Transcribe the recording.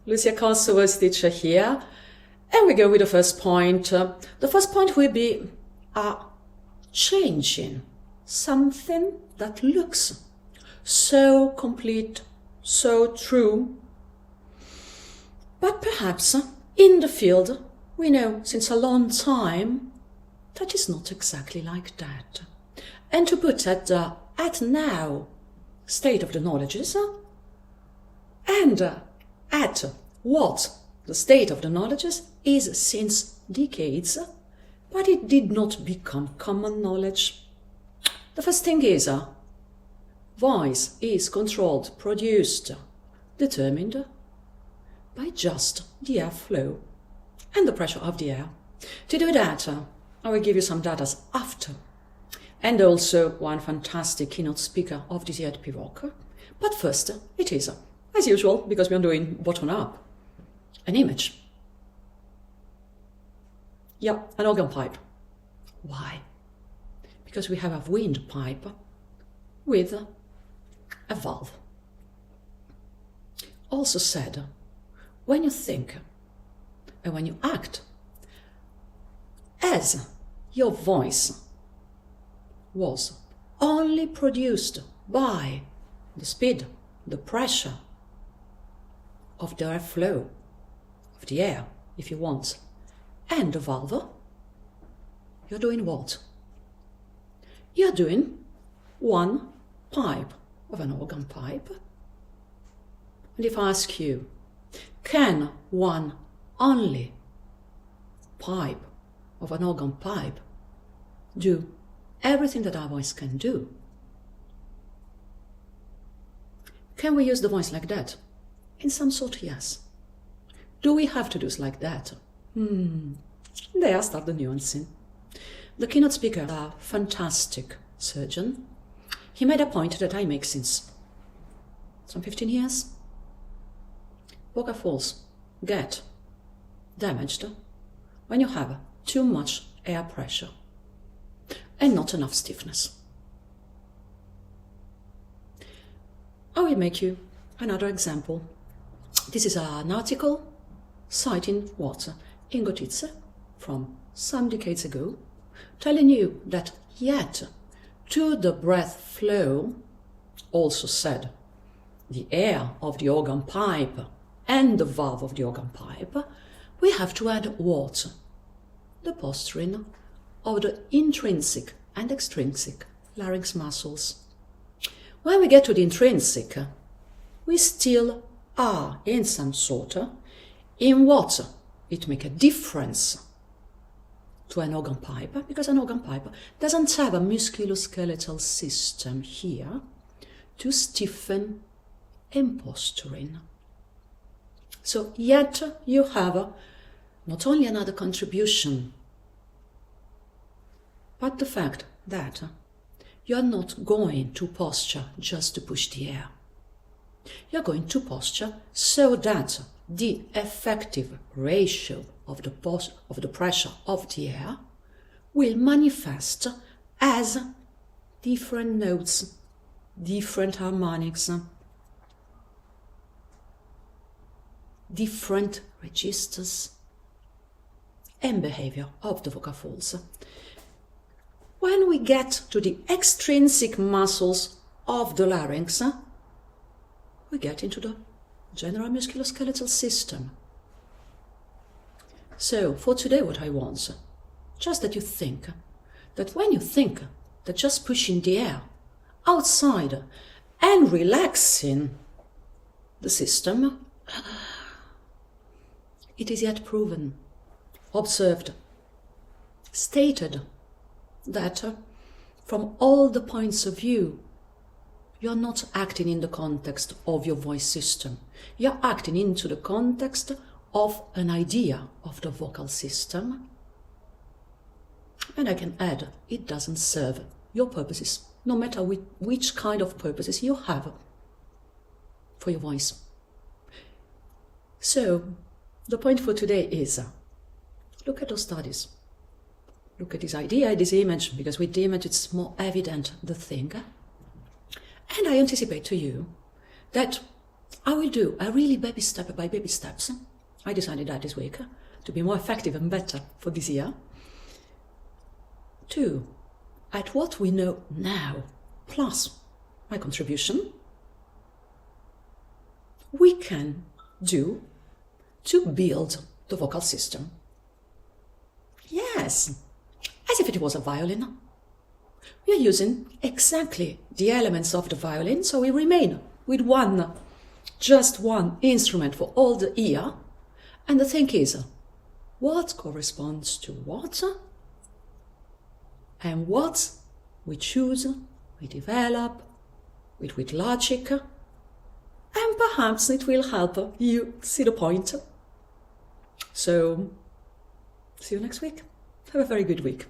Lucia Kosovo's teacher here, and we go with the first point. The first point will be changing something that looks so complete, so true, but perhaps in the field we know since a long time that is not exactly like that. And to put at now state of the knowledges and at what the state of the knowledges is since decades, but it did not become common knowledge. The first thing is voice is controlled, produced, determined by just the airflow and the pressure of the air. To do that, I will give you some data after, and also one fantastic keynote speaker of this year at PVOC. But first, it is, as usual, because we are doing bottom-up, an image. Yeah, an organ pipe. Why? Because we have a windpipe with a valve. Also said, when you think and when you act, as your voice was only produced by the speed, the pressure of the airflow, of the air, if you want, and the valve, you're doing what? You're doing one pipe of an organ pipe. And if I ask you, can one only pipe of an organ pipe do everything that our voice can do? Can we use the voice like that? In some sort, yes. Do we have to do it like that? There start the nuancing. The keynote speaker, a fantastic surgeon, he made a point that I make since some 15 years. Vocal folds get damaged when you have too much air pressure and not enough stiffness. I will make you another example. This is an article citing what Ingo Titze from some decades ago, telling you that yet to the breath flow, also said the air of the organ pipe and the valve of the organ pipe, we have to add what? The posturing of the intrinsic and extrinsic larynx muscles. When we get to the intrinsic, we still are in some sort in what it makes a difference to an organ pipe, because an organ pipe doesn't have a musculoskeletal system here to stiffen and posturing. So yet you have not only another contribution, but the fact that you're not going to posture just to push the air. You're going to posture so that the effective ratio of the pressure of the air will manifest as different notes, different harmonics, different registers and behavior of the vocal folds. When we get to the extrinsic muscles of the larynx, we get into the general musculoskeletal system. So for today what I want, just that you think that when you think that just pushing the air outside and relaxing the system, it is yet proven, observed, stated that from all the points of view, you're not acting in the context of your voice system. You're acting into the context of an idea of the vocal system. And I can add, it doesn't serve your purposes, no matter which kind of purposes you have for your voice. So, the point for today is, look at those studies. Look at this idea, this image, because with the image it's more evident the thing. And I anticipate to you that I will do a really baby step by baby steps. I decided that this week to be more effective and better for this year. 2. At what we know now, plus my contribution, we can do to build the vocal system. Yes, as if it was a violin. We are using exactly the elements of the violin, so we remain with just one instrument for all the ear. And the thing is, what corresponds to what? And what we choose, we develop with logic, and perhaps it will help you see the point. So, see you next week. Have a very good week.